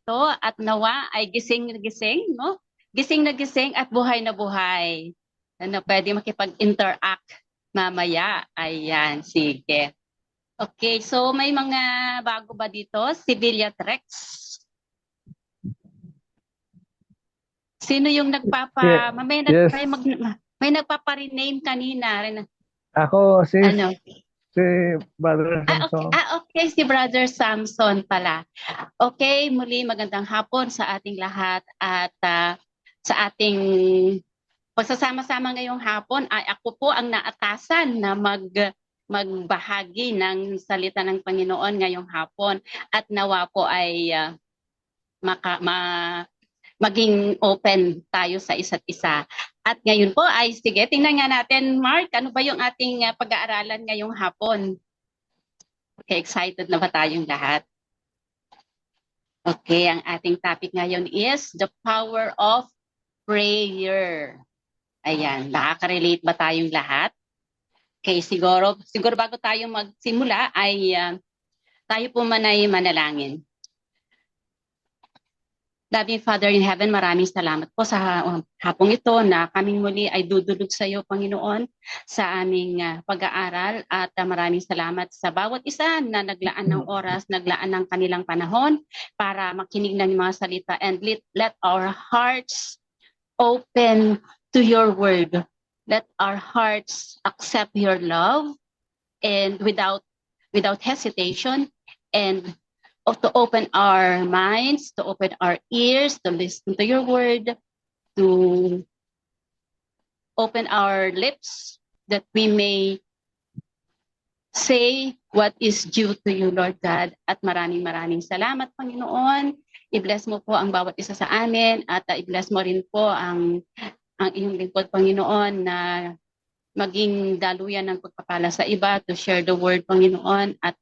ito at nawa ay gising na gising, no? Gising na gising at buhay na buhay. Ano, pwede makipag-interact mamaya. Ayan, sige. Okay, so may mga bago ba dito? Sibilia Trex. Sino yung Yeah. Yes. may nagpapa-rename kanina. Ako, Ano? si Brother Okay. Samson. Okay, si Brother Samson pala. Okay, muli magandang hapon sa ating lahat at sa ating pagsasama-sama ngayong hapon ay ako po ang naatasan na magbahagi ng salita ng Panginoon ngayong hapon at nawa po ay maging open tayo sa isa't isa. At ngayon po ay sige, tingnan nga natin, Mark, ano ba yung ating pag-aaralan ngayong hapon? Okay, excited na ba tayong lahat? Okay, ang ating topic ngayon is the power of prayer. Ayan, nakaka-relate ba tayong lahat? Okay, siguro bago tayo magsimula ay tayo po manay manalangin. Loving Father in Heaven, maraming salamat po sa hapong ito na kaming muli ay dudulog sa iyo, Panginoon, sa aming pag-aaral at maraming salamat sa bawat isa na naglaan ng oras, naglaan ng kanilang panahon para makinig ng mga salita and let our hearts open to your word. Let our hearts accept your love and without hesitation and to open our minds, to open our ears, to listen to your word, to open our lips that we may say what is due to you, Lord God. At maraming salamat, Panginoon. I-bless mo po ang bawat isa sa amin at i-bless mo rin po ang iyong lingkod, Panginoon, na maging daluyan ng pagpapala sa iba to share the word, Panginoon. At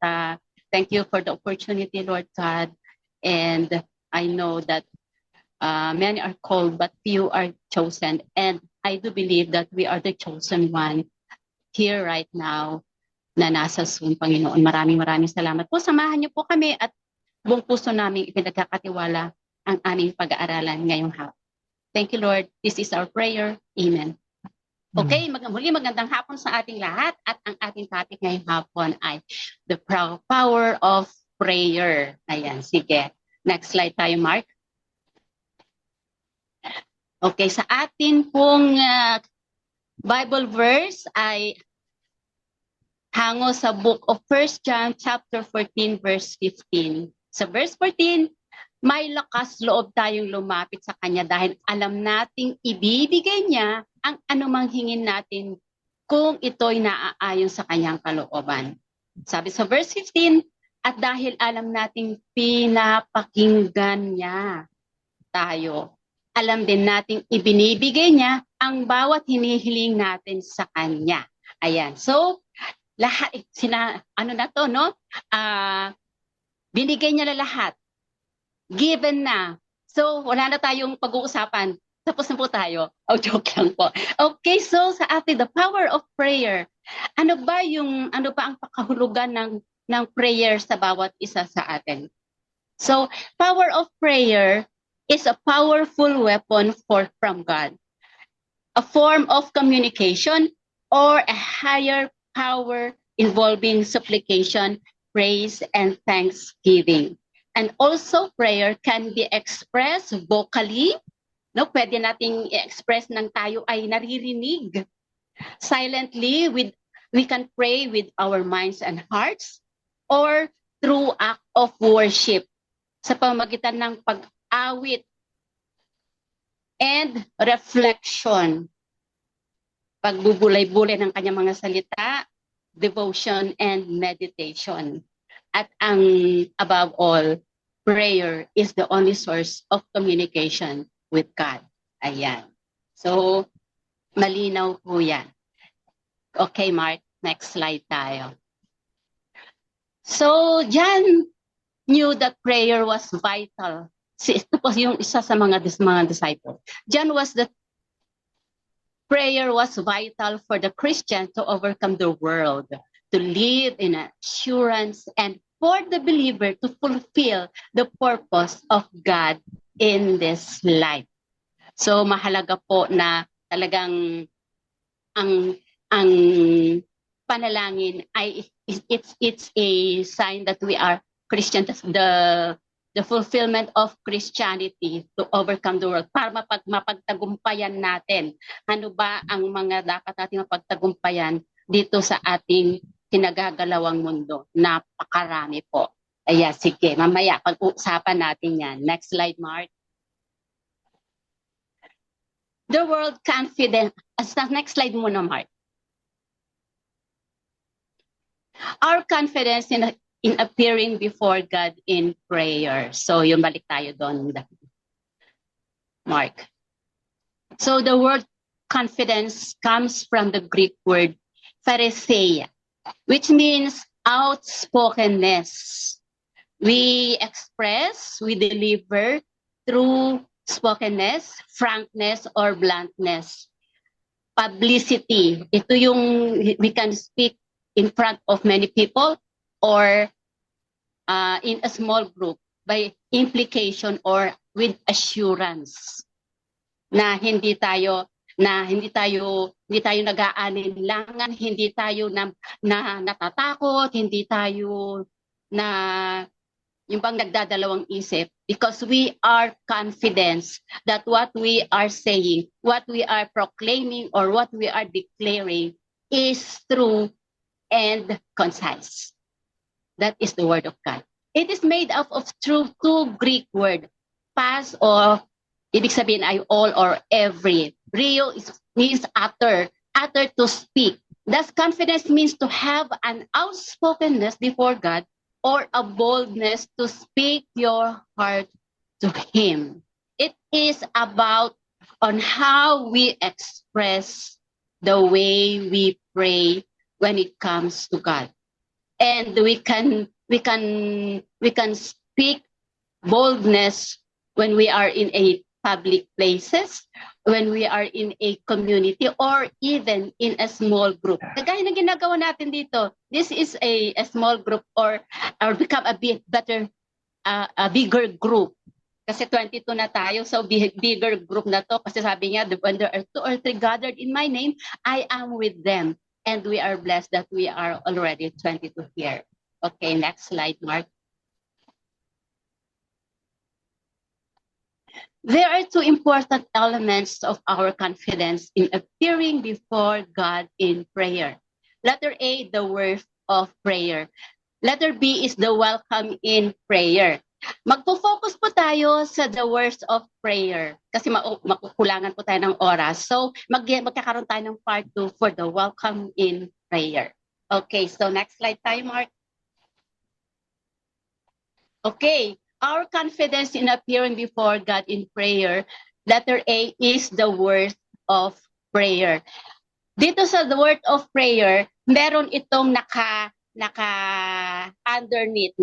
thank you for the opportunity, Lord God. And I know that many are called, but few are chosen. And I do believe that we are the chosen one here right now na nasa Zoom, Panginoon. Maraming salamat po. Samahan niyo po kami at buong puso namin ipinagkakatiwala ang aming pag-aaralan ngayong hapon. Thank you, Lord. This is our prayer. Amen. Okay, magandang hapon sa ating lahat at ang ating topic ngayong hapon ay the power of prayer. Ayan, sige. Next slide tayo, Mark. Okay, sa ating pong Bible verse ay hango sa book of 1 John chapter 14 verse 15. Sa verse 14, may lakas loob tayong lumapit sa Kanya dahil alam nating ibibigay niya ang anumang hingin natin kung ito'y naaayon sa Kanyang kalooban. Sabi sa verse 15, at dahil alam nating pinapakinggan niya tayo, alam din nating ibinibigay niya ang bawat hinihiling natin sa Kanya. Ayan. So, lahat, binigay niya na lahat. Given na. So, wala na tayong pag-uusapan. Tapos na po tayo. Oh, joke lang po. Okay, so sa atin, the power of prayer. Ano ba ang pakahulugan ng prayer sa bawat isa sa atin? So, power of prayer is a powerful weapon from God. A form of communication or a higher power involving supplication, praise, and thanksgiving. And also, prayer can be expressed vocally. No, pwede nating i-express nang tayo ay naririnig. Silently, we can pray with our minds and hearts or through act of worship sa pamamagitan ng pag-awit and reflection. Pagbubulay-bulay ng kanyang mga salita, devotion and meditation. At above all, prayer is the only source of communication with God. Ayan. So, malinaw po yan. Okay, Mark. Next slide tayo. So, John knew that prayer was vital. Ito po yung isa sa mga disciples. John prayer was vital for the Christian to overcome the world, to live in assurance and for the believer to fulfill the purpose of God in this life. So mahalaga po na talagang ang panalangin ay it's a sign that we are Christian, the fulfillment of Christianity to overcome the world, para mapagtagumpayan natin. Ano ba ang mga dapat nating mapagtagumpayan dito sa ating kinagagalawang mundo? Napakarami po. Ayan, sige, mamaya pag-uusapan natin yan. Next slide, Mark. The world confidence. Next slide muna, Mark. Our confidence in appearing before God in prayer. So, yung balik tayo doon, Mark. So, the word confidence comes from the Greek word pharisaiya, which means outspokenness. We express, we deliver through spokenness, frankness, or bluntness. Publicity. Ito yung we can speak in front of many people or in a small group by implication or with assurance na hindi tayo nag-aalinlangan, hindi tayo natatakot, hindi tayo yung bang nagdadalawang isip, because we are confident that what we are saying, what we are proclaiming, or what we are declaring is true and concise. That is the word of God. It is made up of two Greek words, pas or ibig sabihin ay all or every. Reo means utter to speak. Thus, confidence means to have an outspokenness before God or a boldness to speak your heart to Him. It is about on how we express the way we pray when it comes to God. And we can speak boldness when we are in a public places, when we are in a community, or even in a small group. Kagaya ng ginagawa natin dito, this is a small group or become a bit better, a bigger group. Kasi 22 na tayo, so bigger group na to. Kasi sabi niya, when there are 2 or 3 gathered in my name, I am with them. And we are blessed that we are already 22 here. Okay, next slide, Mark. There are 2 important elements of our confidence in appearing before God in prayer. Letter A, the word of prayer. Letter B is the welcome in prayer. Magpo-focus po tayo sa the words of prayer kasi makukulangan po tayo ng oras. So, magkakaroon tayo ng part 2 for the welcome in prayer. Okay, so next slide tayo, Mark. Okay, our confidence in appearing before God in prayer, letter A is the word of prayer. Dito sa the word of prayer, meron itong underneath,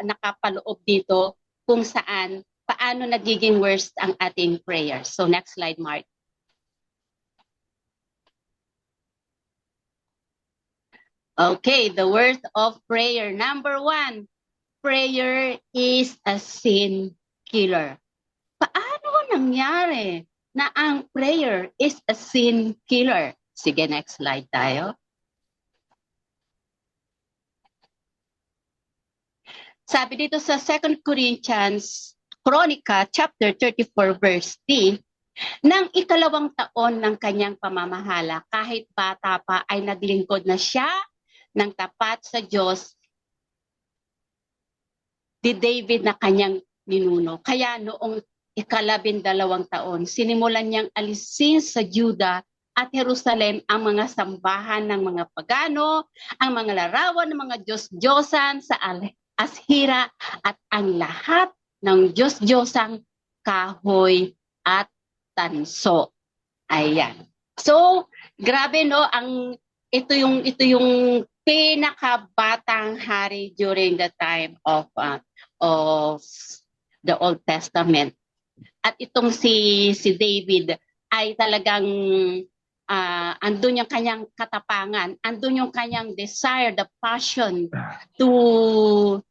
nakapaloob dito kung saan, paano nagiging worst ang ating prayer. So next slide, Mark. Okay, the word of prayer. Number 1. Prayer is a sin killer. Paano nangyari na ang prayer is a sin killer? Sige, next slide tayo. Sabi dito sa 2 Corinthians, Chronica, chapter 34, verse 3, nang 2 taon ng kanyang pamamahala, kahit bata pa ay naglingkod na siya ng tapat sa Diyos, di David na kanyang ninuno. Kaya noong 12 taon, sinimulan niyang alisin sa Juda at Jerusalem ang mga sambahan ng mga pagano, ang mga larawan ng mga Diyos-Diyosan sa Ashira at ang lahat ng Diyos-Diyosang kahoy at tanso. Ayan. So, grabe no, ito yung pinakabatang hari during the time of the Old Testament. At itong si David ay talagang andun yung kanyang katapangan, andun yung kanyang desire, the passion to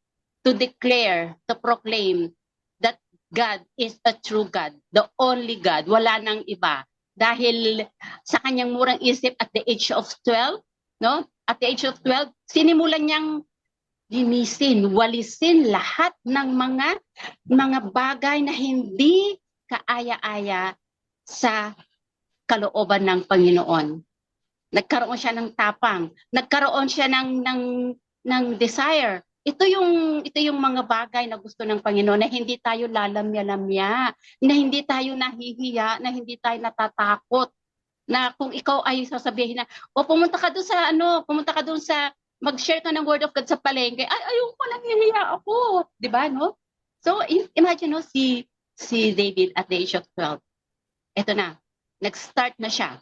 to declare, to proclaim that God is a true God, the only God, wala nang iba. Dahil sa kanyang murang isip at the age of 12, no? At the age of 12, sinimulan niyang linisin, walisin lahat ng mga bagay na hindi kaaya-aya sa kalooban ng Panginoon. Nagkaroon siya ng tapang, nagkaroon siya ng desire. Ito yung mga bagay na gusto ng Panginoon, na hindi tayo lalamya-lamya, na hindi tayo nahihiya, na hindi tayo natatakot. Na kung ikaw ay sasabihin na, pumunta ka doon sa mag-share ka ng word of God sa palengke, ay ayoko, nahihiya ako, 'di ba, no? So imagine, no, si David at the age of 12. Ito na, nag-start na siya,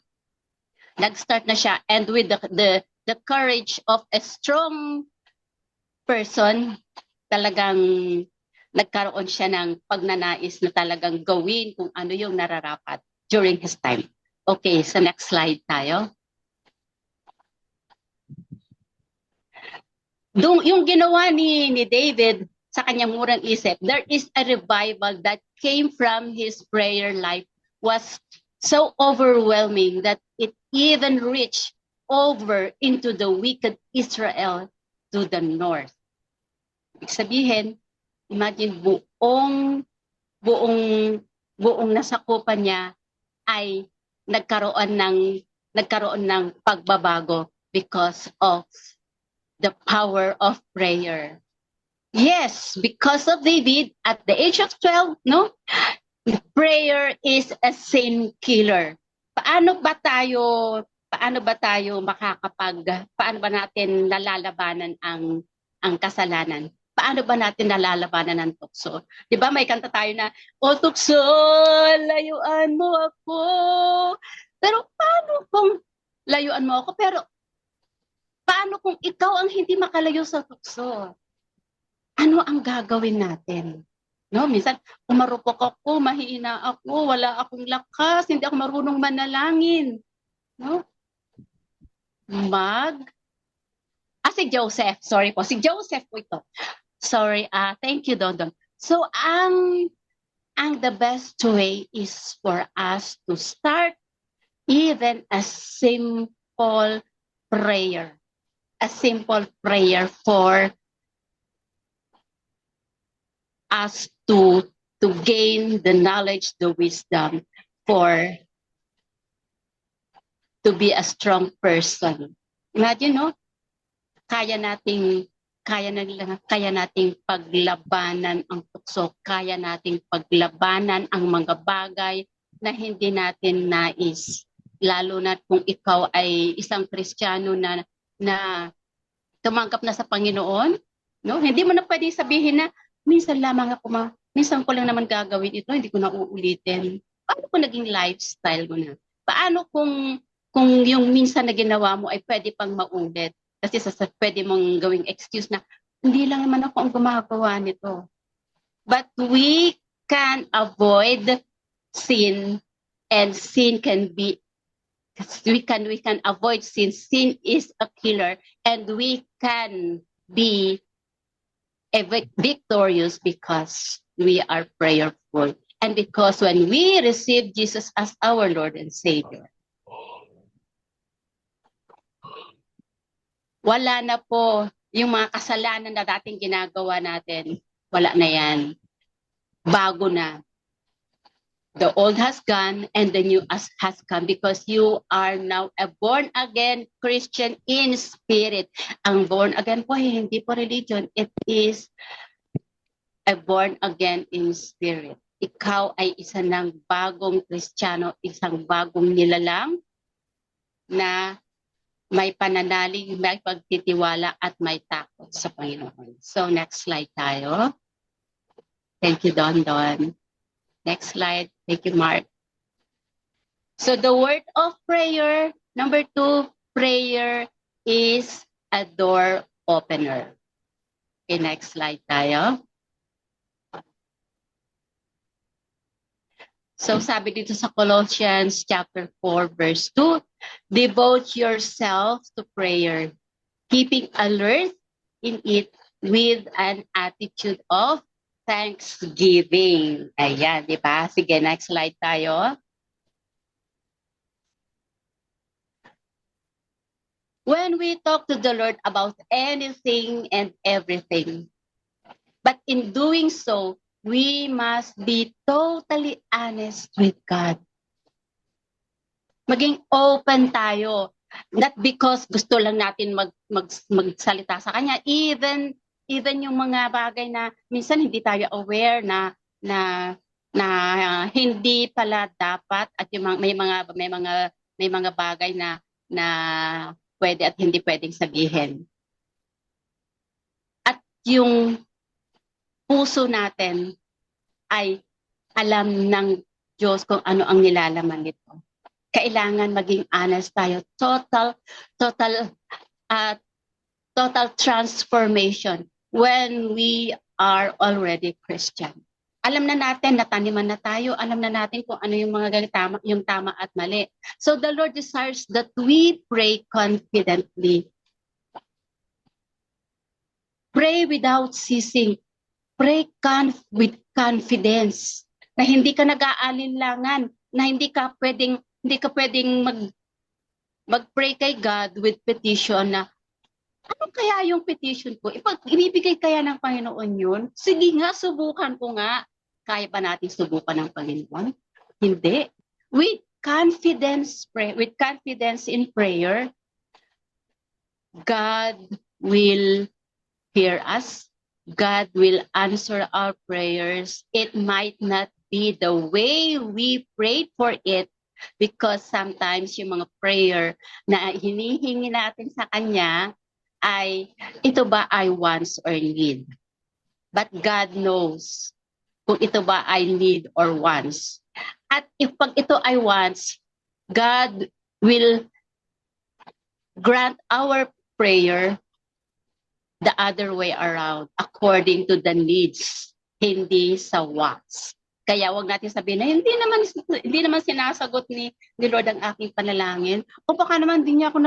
and with the courage of a strong person, talagang nagkaroon siya ng pagnanais na talagang gawin kung ano yung nararapat during his time. Okay, so next slide tayo. Yung ginawa ni David sa kanyang murang isip, there is a revival that came from his prayer life, was so overwhelming that it even reached over into the wicked Israel to the north. Ibig sabihin, imagine, buong nasakupan niya ay nagkaroon ng pagbabago because of the power of prayer. Yes, because of David at the age of 12, no? Prayer is a sin killer. Paano ba natin nalalabanan ang kasalanan? Paano ba natin nalalabanan ang tukso? 'Di ba may kanta tayo na, "O tukso, layuan mo ako." Pero paano kung layuan mo ako, pero paano kung ikaw ang hindi makalayo sa tukso? Ano ang gagawin natin? No, minsan umarupok ako, mahina ako, wala akong lakas, hindi ako marunong manalangin. No? Si Joseph po ito. Sorry, thank you, Dondon. So, ang the best way is for us to start even a simple prayer. A simple prayer for us to gain the knowledge, the wisdom, to be a strong person. Imagine, no? Kaya nating paglabanan ang tukso, kaya nating paglabanan ang mga bagay na hindi natin nais. Lalo na kung ikaw ay isang Kristiyano na tumanggap na sa Panginoon, no? Hindi mo na pwedeng sabihin na minsan ko lang naman gagawin ito, hindi ko na uulitin. Paano kung naging lifestyle mo na? Paano kung yung minsan na ginawa mo ay pwede pang maulit? Kasi pwede mong gawing excuse na, hindi lang naman ako ang gumagawa nito. But we can avoid sin, and sin can be, we can avoid sin. Sin is a killer, and we can be victorious because we are prayerful. And because when we receive Jesus as our Lord and Savior, wala na po yung mga kasalanan na dating ginagawa natin. Wala na yan. Bago na. The old has gone and the new has come, because you are now a born-again Christian in spirit. Ang born-again po, hindi po religion. It is a born-again in spirit. Ikaw ay isa ng bagong Kristiyano, isang bagong nilalang na may pananalig, may pagtitiwala, at may takot sa Panginoon. So, next slide tayo. Thank you, Don. Next slide. Thank you, Mark. So, the word of prayer, number 2, prayer is a door opener. Okay, next slide tayo. So, sabi dito sa Colossians chapter 4, verse 2, devote yourself to prayer, keeping alert in it with an attitude of thanksgiving. Ayan, di ba? Sige, next slide tayo. When we talk to the Lord about anything and everything, but in doing so, we must be totally honest with God. Maging open tayo. Not because gusto lang natin magsalita sa Kanya. Even yung mga bagay na minsan hindi tayo aware na hindi pala dapat, at yung may mga bagay na pwede at hindi pwedeng sabihin. At yung puso natin ay alam ng Diyos kung ano ang nilalaman nito. Kailangan maging honest tayo. Total transformation when we are already Christian. Alam na natin, nataniman na tayo, alam na natin kung ano yung mga yung tama at mali. So the Lord desires that we pray confidently. Pray without ceasing. Pray with confidence. Na hindi ka nag-aalinlangan, na hindi ka pwedeng mag-pray kay God with petition na ano kaya yung petition ko? Ibibigay kaya ng Panginoon yun? Sige nga, subukan ko nga. Kaya ba natin subukan ng Panginoon? Hindi. With confidence in prayer, God will hear us. God will answer our prayers. It might not be the way we prayed for it, because sometimes yung mga prayer na hinihingi natin sa Kanya ay, ito ba ay wants or need? But God knows kung ito ba ay need or wants. At if pag ito ay wants, God will grant our prayer the other way around, according to the needs, hindi sa wants. Kaya wag natin sabihin na hindi naman sinasagot ni Lord ang aking panalangin. O baka naman hindi niya ako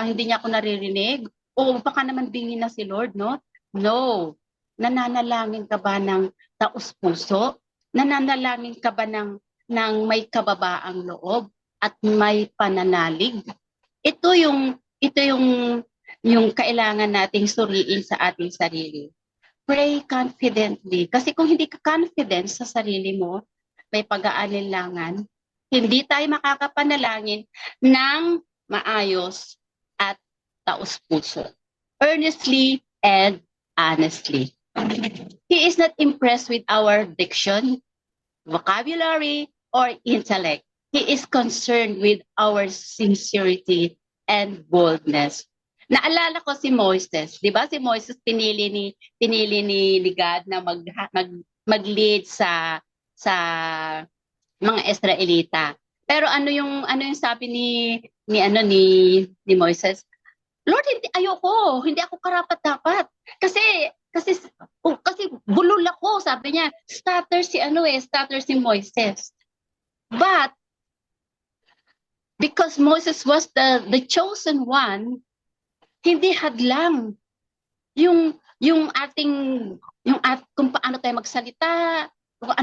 hindi niya ako naririnig. O baka naman bingi na si Lord, no? No. Nananalangin ka ba ng taos-puso? Nananalangin ka ba ng may kababaang loob at may pananalig? Ito yung kailangan nating suriin sa ating sarili. Pray confidently. Kasi kung hindi ka confident sa sarili mo, may pag-aalinlangan, hindi tayo makakapanalangin ng maayos at taos-puso. Earnestly and honestly. He is not impressed with our diction, vocabulary, or intellect. He is concerned with our sincerity and boldness. Naalala ko si Moises, 'di ba? Si Moises pinili ni God na mag-lead sa mga Israelita. Pero ano yung sabi ni Moises? Lord, hindi ako karapat-dapat. Kasi bulol ako, sabi niya. Stutter si Moises. But because Moses was the chosen one, hindi hadlang yung kung paano tayo magsalita, kung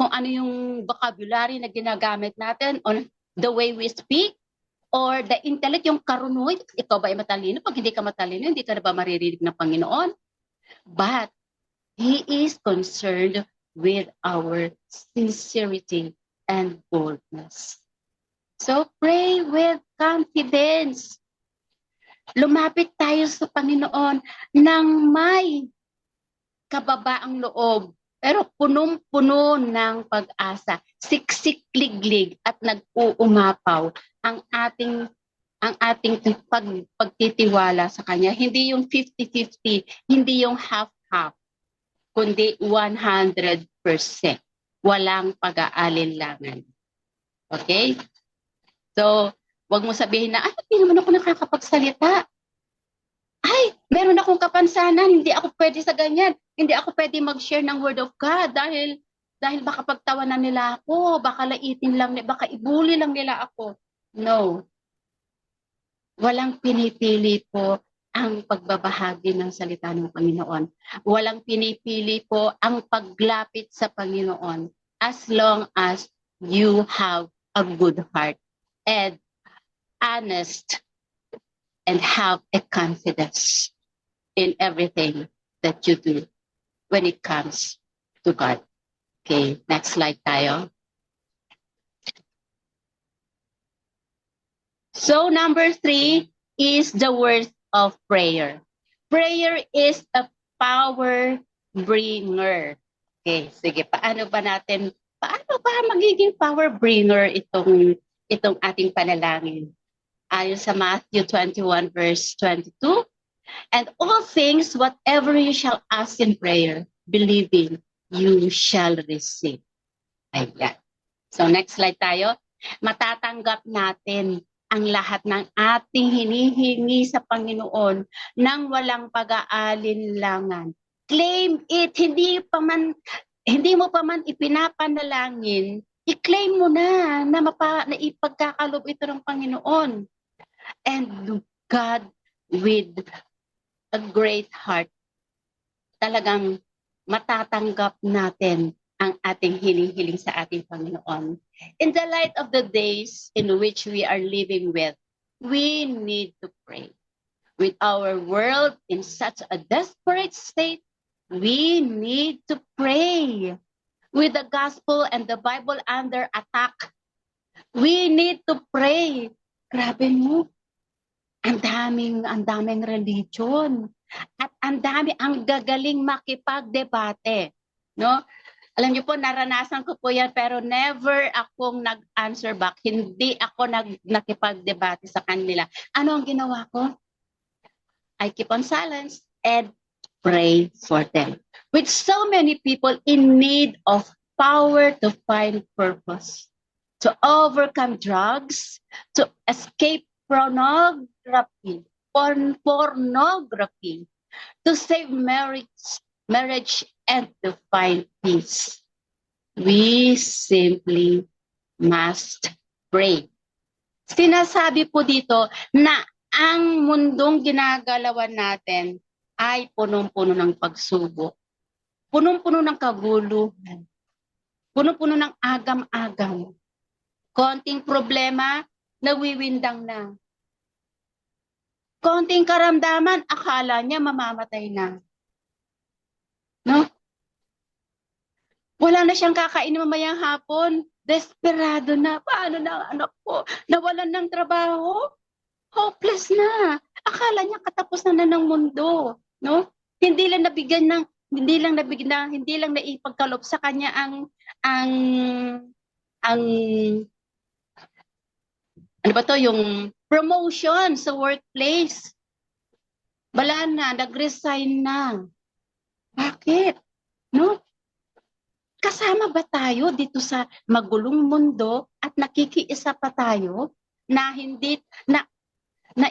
ano yung vocabulary na ginagamit natin, on the way we speak, or the intellect, yung karunungan. Ikaw ba ay matalino? Pag hindi ka matalino, hindi ka na ba maririnig ng Panginoon? But He is concerned with our sincerity and boldness. So pray with confidence. Lumapit tayo sa Panginoon ng may kababaang loob, pero punong-puno ng pag-asa, siksik-liglig at nag-uumapaw ang ating pagtitiwala sa Kanya. Hindi yung 50-50, hindi yung half-half, kundi 100%. Walang pag-aalinlangan. Okay? So, wag mo sabihin na, hindi naman ako nakakapagsalita. Ay, meron akong kapansanan, hindi ako pwede sa ganyan. Hindi ako pwede mag-share ng Word of God dahil baka pagtawanan nila ako, baka laitin lang, baka ibuli lang nila ako. No. Walang pinipili po ang pagbabahagi ng salita ng Panginoon. Walang pinipili po ang paglapit sa Panginoon as long as you have a good heart and honest and have a confidence in everything that you do when it comes to God. Okay, next slide tayo. So number 3 is the words of prayer. Prayer is a power bringer. Okay, sige, paano ba magiging power bringer itong ating panalangin? Ayon sa Matthew 21 verse 22, and all things, whatever you shall ask in prayer, believing, you shall receive. Ayan. So next slide tayo. Matatanggap natin ang lahat ng ating hinihingi sa Panginoon nang walang pag-aalinlangan. Claim it. Hindi mo pa man ipinapanalangin, i-claim mo na ipagkakalob ito ng Panginoon. And God, with a great heart, talagang matatanggap natin ang ating hiling-hiling sa ating Panginoon. In the light of the days in which we are living with, we need to pray. With our world in such a desperate state, we need to pray. With the gospel and the Bible under attack, we need to pray. Grabe mo. Ang daming religion. At ang gagaling makipagdebate. No? Alam niyo po, naranasan ko po yan, pero never akong nag-answer back. Hindi ako nakipagdebate sa kanila. Ano ang ginawa ko? I keep on silence and pray for them. With so many people in need of power to find purpose, to overcome drugs, to escape pornography, to save marriage and to find peace. We simply must pray. Sinasabi po dito na ang mundong ginagalawan natin ay punong-puno ng pagsubok, punong-puno ng kaguluhan, punong-puno ng agam-agam. Konting problema, nawiwindang na. Konting karamdaman, akala niya mamamatay na. No? Wala na siyang kakain mamayang hapon. Desperado na. Paano na ang anak ko? Nawalan ng trabaho. Hopeless na. Akala niya katapusan na ng mundo. No? Hindi lang naipagkaloob sa kanya ang ano ba to, yung promotion sa workplace. Wala na, nag-resign na. Bakit? No? Kasama ba tayo dito sa magulong mundo at nakikiisa pa tayo na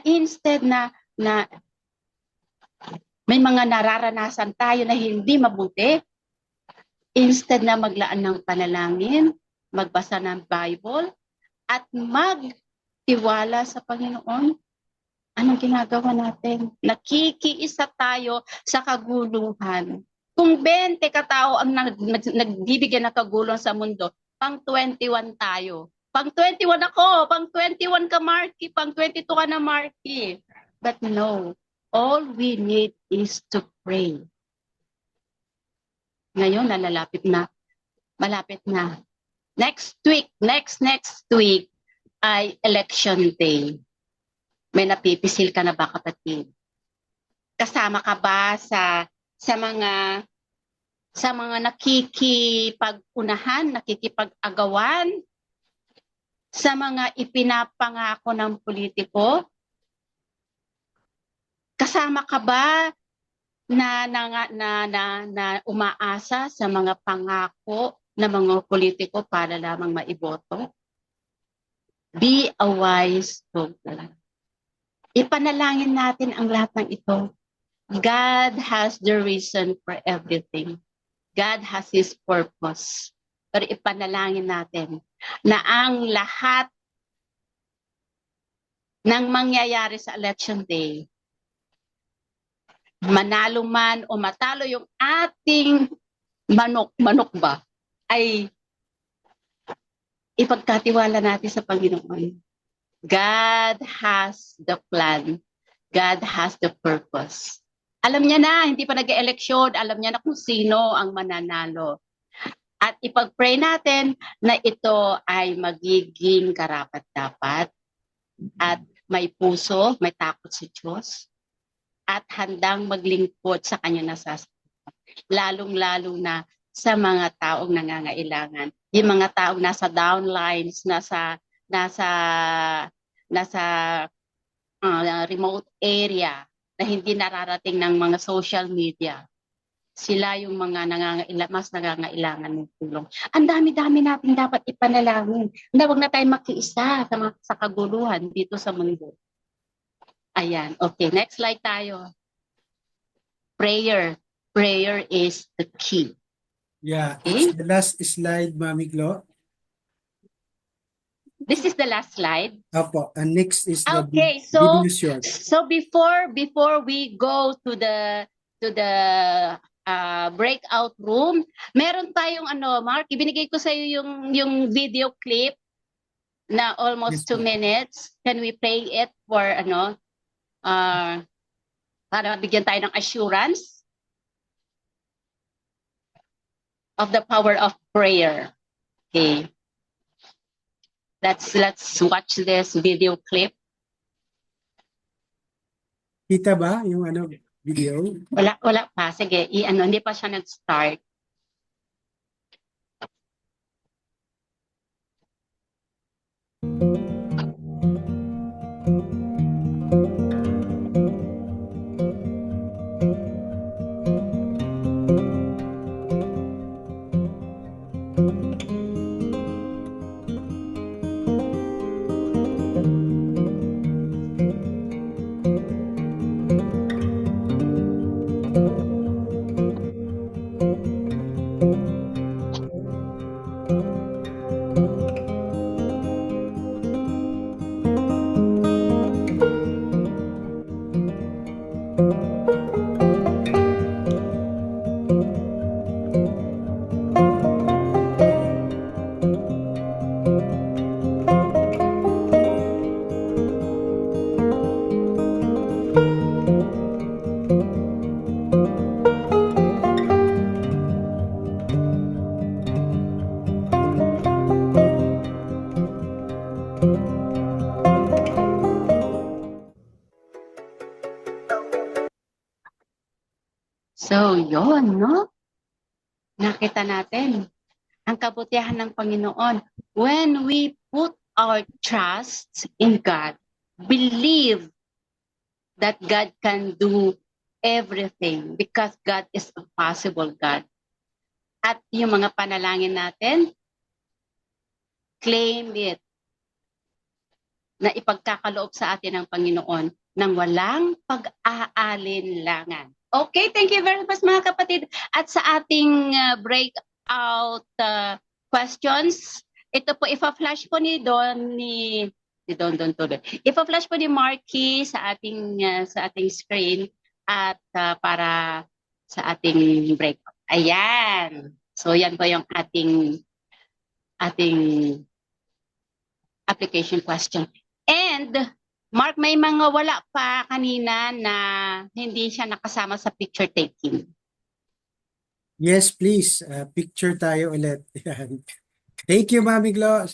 instead na may mga nararanasan tayo na hindi mabuti, instead na maglaan ng panalangin, magbasa ng Bible, at magtiwala sa Panginoon, anong ginagawa natin? Nakikiisa tayo sa kaguluhan. Kung 20 katao ang nagbibigyan ng kaguluhan sa mundo, pang 21 tayo. Pang 21 ako, pang 21 ka Marky, pang 22 ka na Marky. But no, all we need is to pray. Ngayon, malapit na. Next week ay election day. May napipisil ka na ba, kapatid? Kasama ka ba sa mga nakikipag-unahan, nakikipag-agawan, sa mga ipinapangako ng politiko? Kasama ka ba na umaasa sa mga pangako ng mga politiko para lamang maiboto? Be a wise voter. Ipanalangin natin ang lahat ng ito. God has the reason for everything. God has His purpose. Pero ipanalangin natin na ang lahat ng mangyayari sa election day manalo man o matalo yung ating manok ba, ay ipagkatiwala natin sa Panginoon. God has the plan. God has the purpose. Alam niya na, hindi pa nag-eleksyon, alam niya na kung sino ang mananalo. At ipag-pray natin na ito ay magiging karapat-dapat at may puso, may takot sa Diyos at handang maglingkod sa kanya nasasakupan. Lalong-lalo na sa mga taong nangangailangan. Yung mga taong nasa downlines, nasa remote area na hindi nararating ng mga social media. Sila yung mga mas nangangailangan ng tulong. Ang dami-dami natin dapat ipanalangin. Huwag na tayo makiisa sa kaguluhan dito sa mundo. Ayan. Okay, next slide tayo. Prayer. Prayer is the key. Yeah, Okay? it's the last slide, Mami Glo. This is the last slide. Opo, and next is the Okay, video short. so before we go to the breakout room, meron tayong Mark, ibinigay ko sa iyo yung video clip na almost Yes, 2 minutes. Can we play it for para bigyan tayo ng assurance of the power of prayer. Okay. Let's watch this video clip. Kita ba yung video? Wala pa. Sige, hindi pa siya nag-start. So, yon, no? Nakita natin ang kabutihan ng Panginoon. When we put our trust in God, believe that God can do everything because God is a possible God. At yung mga panalangin natin, claim it na ipagkakaloob sa atin ng Panginoon nang walang pag-aalinlangan. Okay, thank you very much mga kapatid. At sa ating breakout questions, ito po ipa-flash po ni Don Tuloy. Ipa-flash po ni Marky sa ating screen at para sa ating breakout. Ayan. So yan po yung ating application question. And Mark, may mga wala pa kanina na hindi siya nakasama sa picture taking. Yes, please. Picture tayo ulit. Thank you, Mami Glo.